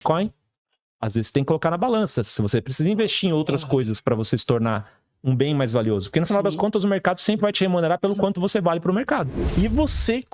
Bitcoin, às vezes você tem que colocar na balança. Se você precisa investir em outras coisas para você se tornar um bem mais valioso. Porque no final das contas, o mercado sempre vai te remunerar pelo quanto você vale para o mercado. E você,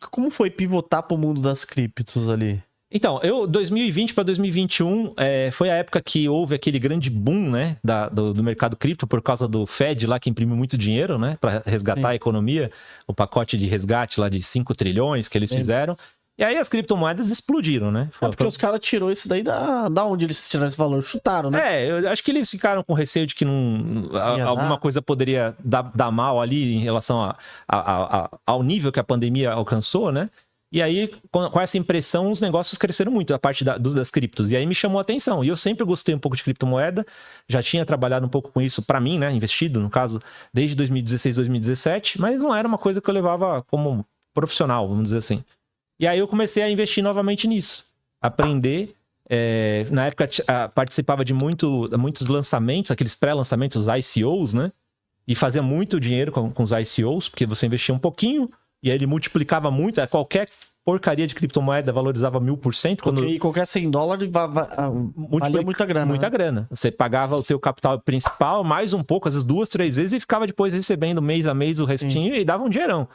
como foi pivotar para o mundo das criptos ali? Então, 2020 para 2021 foi a época que houve aquele grande boom, né, do mercado cripto por causa do Fed lá que imprimiu muito dinheiro, né, para resgatar a economia, o pacote de resgate lá de 5 trilhões que eles fizeram. E aí as criptomoedas explodiram, né? Porque os caras tirou isso daí da onde eles tiraram esse valor? Chutaram, né? Eu acho que eles ficaram com receio de que alguma coisa poderia dar mal ali em relação ao nível que a pandemia alcançou, né? E aí, com essa impressão, os negócios cresceram muito, a parte das criptos. E aí me chamou a atenção. E eu sempre gostei um pouco de criptomoeda, já tinha trabalhado um pouco com isso para mim, né? Investido, no caso, desde 2016, 2017, mas não era uma coisa que eu levava como profissional, vamos dizer assim. E aí eu comecei a investir novamente nisso. Aprender. Na época participava de muitos lançamentos, aqueles pré-lançamentos, os ICOs, né? E fazia muito dinheiro com os ICOs, porque você investia um pouquinho e aí ele multiplicava muito. Qualquer porcaria de criptomoeda valorizava 1000%. E qualquer $100 valia muita grana. Muita grana. Você pagava o teu capital principal, mais um pouco, às vezes 2, 3 vezes, e ficava depois recebendo mês a mês o restinho e dava um dinheirão.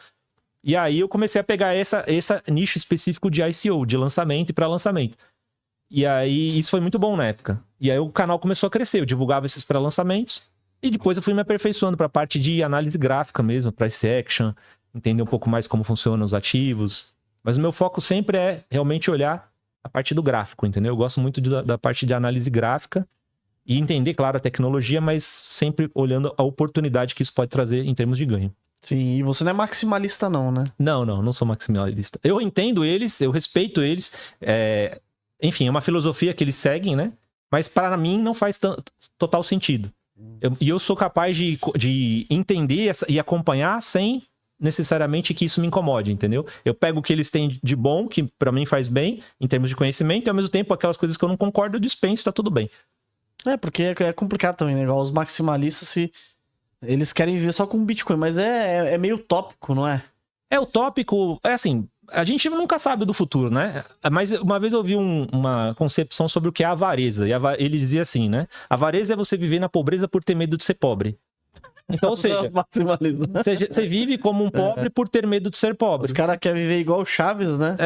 E aí eu comecei a pegar esse nicho específico de ICO, de lançamento e pré-lançamento. E aí isso foi muito bom na época. E aí o canal começou a crescer, eu divulgava esses pré-lançamentos e depois eu fui me aperfeiçoando para a parte de análise gráfica mesmo, price action, entender um pouco mais como funcionam os ativos. Mas o meu foco sempre é realmente olhar a parte do gráfico, entendeu? Eu gosto muito da parte de análise gráfica e entender, claro, a tecnologia, mas sempre olhando a oportunidade que isso pode trazer em termos de ganho. Sim, e você não é maximalista não, né? Não sou maximalista. Eu entendo eles, eu respeito eles. Enfim, é uma filosofia que eles seguem, né? Mas para mim não faz total sentido. Eu sou capaz de entender e acompanhar sem necessariamente que isso me incomode, entendeu? Eu pego o que eles têm de bom, que para mim faz bem, em termos de conhecimento, e ao mesmo tempo aquelas coisas que eu não concordo, eu dispenso, tá tudo bem. Porque é complicado também, né? Igual os maximalistas, eles querem viver só com Bitcoin, mas é meio utópico, não é? É utópico, assim, a gente nunca sabe do futuro, né? Mas uma vez eu ouvi uma concepção sobre o que é a avareza. E ele dizia assim, né? A avareza é você viver na pobreza por ter medo de ser pobre. Então, ou seja, você vive como um pobre por ter medo de ser pobre. Os caras querem viver igual o Chaves, né?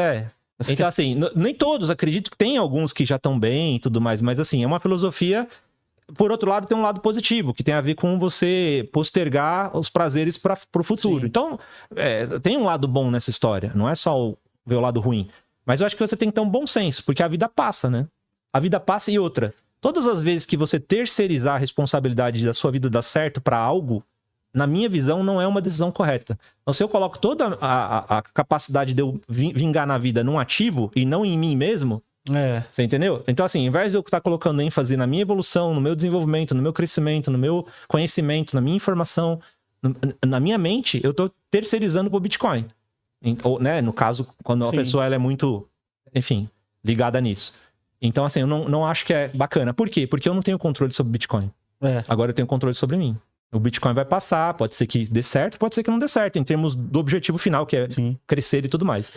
Então, assim, nem todos, acredito que tem alguns que já estão bem e tudo mais, mas assim, é uma filosofia. Por outro lado, tem um lado positivo, que tem a ver com você postergar os prazeres para o futuro. Sim. Então, tem um lado bom nessa história, não é só ver o lado ruim. Mas eu acho que você tem que ter um bom senso, porque a vida passa, né? A vida passa e outra. Todas as vezes que você terceirizar a responsabilidade da sua vida dar certo para algo, na minha visão, não é uma decisão correta. Então, se eu coloco toda a capacidade de eu vingar na vida num ativo e não em mim mesmo, você entendeu? Então, assim, ao invés de eu estar colocando ênfase na minha evolução, no meu desenvolvimento, no meu crescimento, no meu conhecimento, na minha informação, na minha mente, eu estou terceirizando pro Bitcoin. Ou, né, no caso, quando a pessoa ela é muito, enfim, ligada nisso. Então, assim, eu não acho que é bacana. Por quê? Porque eu não tenho controle sobre o Bitcoin. Agora eu tenho controle sobre mim. O Bitcoin vai passar, pode ser que dê certo, pode ser que não dê certo, em termos do objetivo final, que é crescer e tudo mais.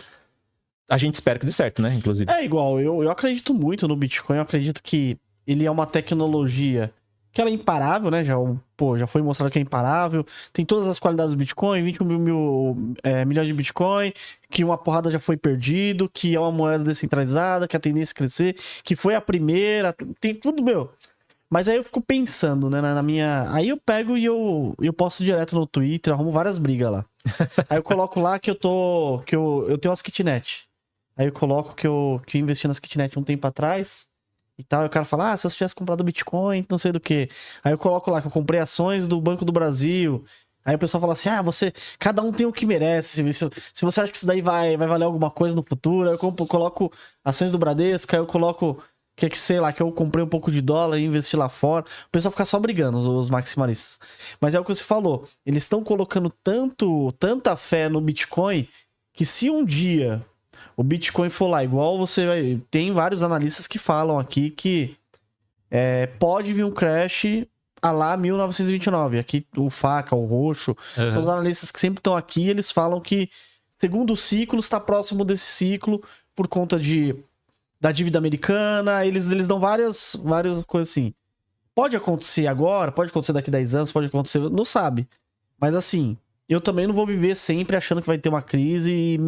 A gente espera que dê certo, né? Inclusive. É igual, eu acredito muito no Bitcoin, eu acredito que ele é uma tecnologia que ela é imparável, né? Já foi mostrado que é imparável. Tem todas as qualidades do Bitcoin, 21 milhões de Bitcoin, que uma porrada já foi perdido, que é uma moeda descentralizada, que a tendência a crescer, que foi a primeira, tem tudo, meu. Mas aí eu fico pensando, né, na minha... Aí eu pego e eu posto direto no Twitter, arrumo várias brigas lá. Aí eu coloco lá que eu tenho umas kitnet. Aí eu coloco que eu investi nas kitnet um tempo atrás e tal. E o cara fala, se eu tivesse comprado Bitcoin, não sei do que. Aí eu coloco lá que eu comprei ações do Banco do Brasil. Aí o pessoal fala assim, cada um tem o que merece. Se você acha que isso daí vai valer alguma coisa no futuro, aí eu coloco ações do Bradesco, aí eu coloco sei lá, que eu comprei um pouco de dólar e investi lá fora. O pessoal fica só brigando, os maximalistas. Mas é o que você falou. Eles estão colocando tanta fé no Bitcoin que se um dia o Bitcoin for lá, igual tem vários analistas que falam aqui que pode vir um crash a lá 1929. Aqui o Faca, o Roxo, são os analistas que sempre estão aqui. Eles falam que segundo ciclo está próximo desse ciclo por conta de da dívida americana, eles dão várias coisas assim. Pode acontecer agora, pode acontecer daqui a 10 anos, pode acontecer, não sabe. Mas assim, eu também não vou viver sempre achando que vai ter uma crise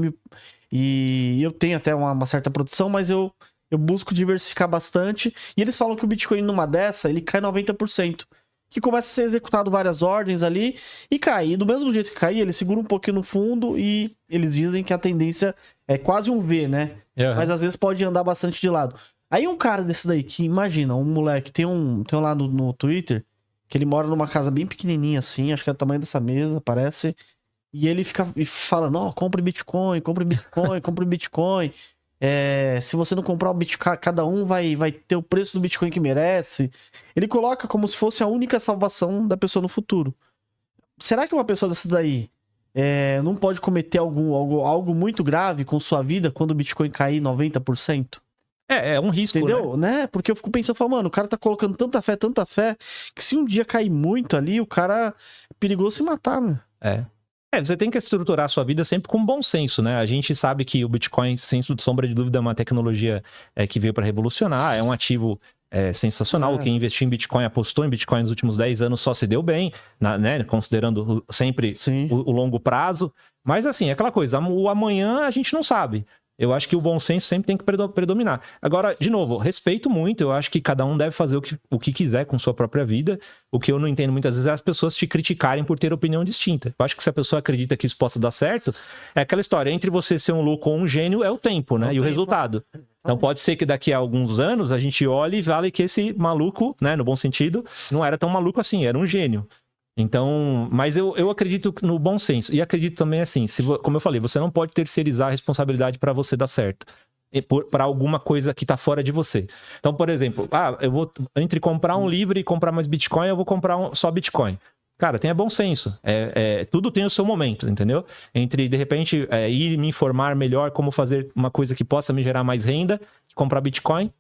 e eu tenho até uma certa produção, mas eu busco diversificar bastante. E eles falam que o Bitcoin numa dessa, ele cai 90%. Que começa a ser executado várias ordens ali e cai. E do mesmo jeito que cair, ele segura um pouquinho no fundo e eles dizem que a tendência é quase um V, né? Uhum. Mas às vezes pode andar bastante de lado. Aí um cara desse daí que, imagina, um moleque, tem um lá no Twitter, que ele mora numa casa bem pequenininha assim, acho que é o tamanho dessa mesa, parece. E ele fica falando, ó, compre Bitcoin, compre Bitcoin, compre Bitcoin. Se você não comprar o Bitcoin, cada um vai ter o preço do Bitcoin que merece. Ele coloca como se fosse a única salvação da pessoa no futuro. Será que uma pessoa dessa daí não pode cometer algo muito grave com sua vida quando o Bitcoin cair 90%? É um risco, entendeu? Né? Porque eu fico pensando, mano, o cara tá colocando tanta fé, que se um dia cair muito ali, o cara é perigoso se matar, meu. Você tem que estruturar a sua vida sempre com bom senso, né? A gente sabe que o Bitcoin, sem sombra de dúvida, é uma tecnologia que veio para revolucionar, é um ativo sensacional. Quem investiu em Bitcoin, apostou em Bitcoin nos últimos 10 anos só se deu bem, né? Considerando sempre o longo prazo. Mas assim, é aquela coisa, o amanhã a gente não sabe. Eu acho que o bom senso sempre tem que predominar. Agora, de novo, respeito muito. Eu acho que cada um deve fazer o que quiser com sua própria vida. O que eu não entendo muitas vezes é as pessoas te criticarem por ter opinião distinta. Eu acho que se a pessoa acredita que isso possa dar certo, é aquela história. Entre você ser um louco ou um gênio é o tempo, né? E o resultado. Então pode ser que daqui a alguns anos a gente olhe e vale que esse maluco, né, no bom sentido, não era tão maluco assim, era um gênio. Então, mas eu acredito no bom senso. E acredito também assim, como eu falei, você não pode terceirizar a responsabilidade para você dar certo. Para alguma coisa que está fora de você. Então, por exemplo, eu vou entre comprar um livro e comprar mais Bitcoin, eu vou comprar só Bitcoin. Cara, tenha bom senso. Tudo tem o seu momento, entendeu? Entre, de repente, ir me informar melhor como fazer uma coisa que possa me gerar mais renda, comprar Bitcoin,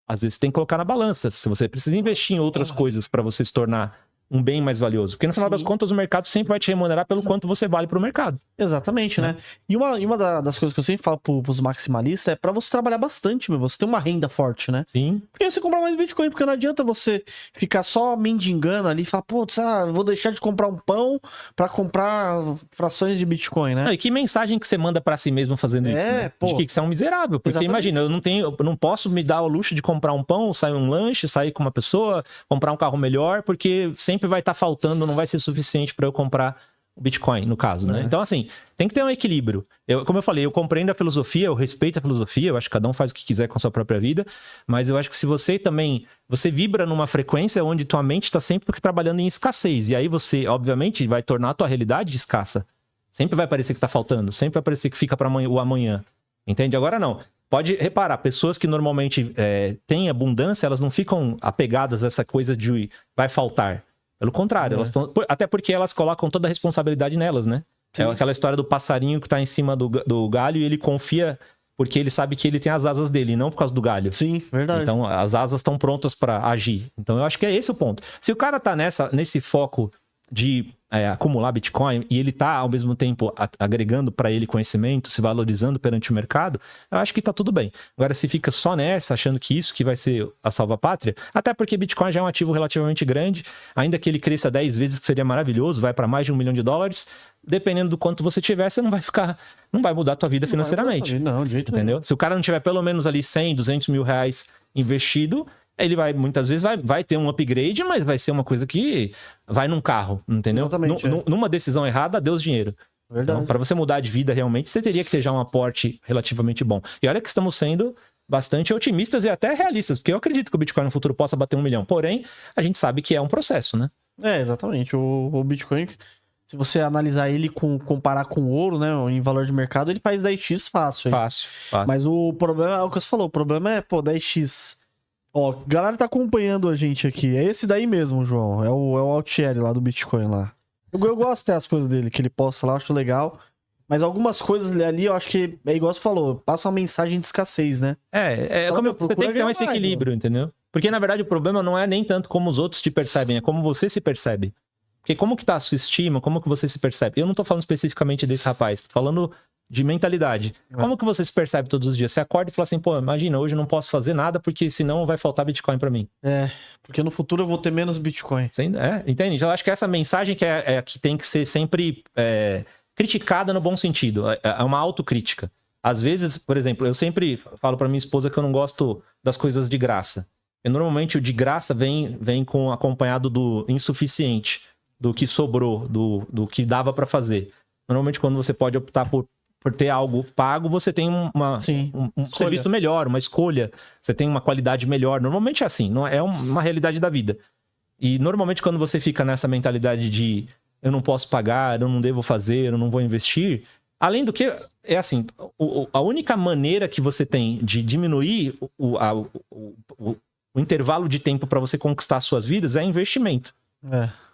às vezes tem que colocar na balança. Se você precisa investir em outras coisas para você se tornar um bem mais valioso. Porque no final das contas, o mercado sempre vai te remunerar pelo quanto você vale pro mercado. Exatamente, né? E uma das coisas que eu sempre falo pros maximalistas é pra você trabalhar bastante, meu. Você ter uma renda forte, né? Sim. Porque você comprar mais Bitcoin, porque não adianta você ficar só mendigando ali e falar, putz, vou deixar de comprar um pão pra comprar frações de Bitcoin, né? Não, e que mensagem que você manda pra si mesmo fazendo isso, né? Pô. De que você é um miserável. Porque Exatamente. imagina, eu não posso me dar o luxo de comprar um pão, sair um lanche, sair com uma pessoa, comprar um carro melhor, porque sempre vai estar faltando, não vai ser suficiente para eu comprar o Bitcoin, no caso, né? Então, assim, tem que ter um equilíbrio. Como eu falei, eu compreendo a filosofia, eu respeito a filosofia, eu acho que cada um faz o que quiser com a sua própria vida, mas eu acho que se você também, você vibra numa frequência onde tua mente está sempre trabalhando em escassez, e aí você, obviamente, vai tornar a tua realidade escassa. Sempre vai parecer que tá faltando, sempre vai parecer que fica para o amanhã. Entende? Agora não. Pode reparar, pessoas que normalmente têm abundância, elas não ficam apegadas a essa coisa de vai faltar. Pelo contrário, elas estão. Até porque elas colocam toda a responsabilidade nelas, né? Sim. É aquela história do passarinho que tá em cima do galho e ele confia porque ele sabe que ele tem as asas dele, não por causa do galho. Sim, verdade. Então as asas estão prontas para agir. Então eu acho que é esse o ponto. Se o cara tá nesse foco de acumular Bitcoin e ele tá ao mesmo tempo agregando para ele conhecimento, se valorizando perante o mercado, eu acho que tá tudo bem. Agora, se fica só nessa, achando que isso que vai ser a salva-pátria, até porque Bitcoin já é um ativo relativamente grande, ainda que ele cresça 10 vezes, que seria maravilhoso, vai para mais de $1 milhão, dependendo do quanto você tiver, você não vai mudar a tua vida financeiramente. Não, de jeito entendeu? Nenhum. Se o cara não tiver pelo menos ali 100, 200 mil reais investido, ele vai, muitas vezes, vai ter um upgrade, mas vai ser uma coisa que vai num carro, entendeu? Exatamente, Numa decisão errada, adeus dinheiro. Verdade. Então, para você mudar de vida realmente, você teria que ter já um aporte relativamente bom. E olha que estamos sendo bastante otimistas e até realistas, porque eu acredito que o Bitcoin no futuro possa bater 1 milhão. Porém, a gente sabe que é um processo, né? Exatamente. O Bitcoin, se você analisar ele comparar com o ouro, né, em valor de mercado, ele faz 10x fácil. Fácil. Mas o problema é o que você falou, o problema é, 10x... Ó, a galera tá acompanhando a gente aqui. É esse daí mesmo, João. É o Altieri lá do Bitcoin lá. Eu gosto até as coisas dele, que ele posta lá, eu acho legal. Mas algumas coisas ali, eu acho que é igual você falou, passa uma mensagem de escassez, né? Você tem que ter esse equilíbrio, entendeu? Porque, na verdade, o problema não é nem tanto como os outros te percebem, é como você se percebe. Porque como que tá a sua estima, como que você se percebe? Eu não tô falando especificamente desse rapaz, tô falando de mentalidade. Como que você se percebe todos os dias? Você acorda e fala assim, pô, imagina, hoje eu não posso fazer nada porque senão vai faltar Bitcoin pra mim. Porque no futuro eu vou ter menos Bitcoin. Entende? Então, eu acho que essa mensagem que tem que ser sempre criticada no bom sentido. É uma autocrítica. Às vezes, por exemplo, eu sempre falo pra minha esposa que eu não gosto das coisas de graça. E normalmente o de graça vem acompanhado do insuficiente, do que sobrou, do que dava pra fazer. Normalmente quando você pode optar por ter algo pago, você tem um serviço melhor, uma escolha, você tem uma qualidade melhor. Normalmente é assim, não é uma realidade da vida. E normalmente quando você fica nessa mentalidade de eu não posso pagar, eu não devo fazer, eu não vou investir, além do que, é assim, a única maneira que você tem de diminuir o intervalo de tempo para você conquistar suas vidas é investimento.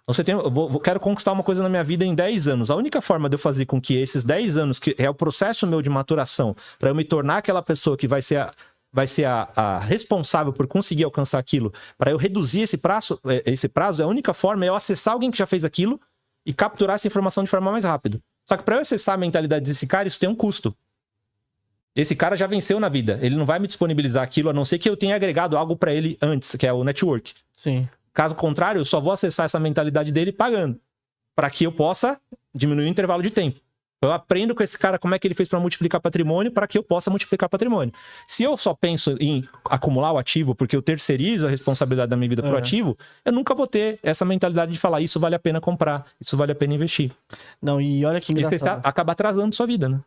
Eu quero conquistar uma coisa na minha vida em 10 anos. A única forma de eu fazer com que esses 10 anos, que é o processo meu de maturação, para eu me tornar aquela pessoa que vai ser a responsável por conseguir alcançar aquilo, para eu reduzir esse prazo, a única forma é eu acessar alguém que já fez aquilo e capturar essa informação de forma mais rápida. Só que para eu acessar a mentalidade desse cara, isso tem um custo. Esse cara já venceu na vida. Ele não vai me disponibilizar aquilo, a não ser que eu tenha agregado algo para ele antes, que é o network. Sim. Caso contrário, eu só vou acessar essa mentalidade dele pagando, para que eu possa diminuir o intervalo de tempo. Eu aprendo com esse cara como é que ele fez para multiplicar patrimônio, para que eu possa multiplicar patrimônio. Se eu só penso em acumular o ativo, porque eu terceirizo a responsabilidade da minha vida pro ativo, eu nunca vou ter essa mentalidade de falar isso vale a pena comprar, isso vale a pena investir. Não, e olha que engraçado. Isso acaba atrasando sua vida, né?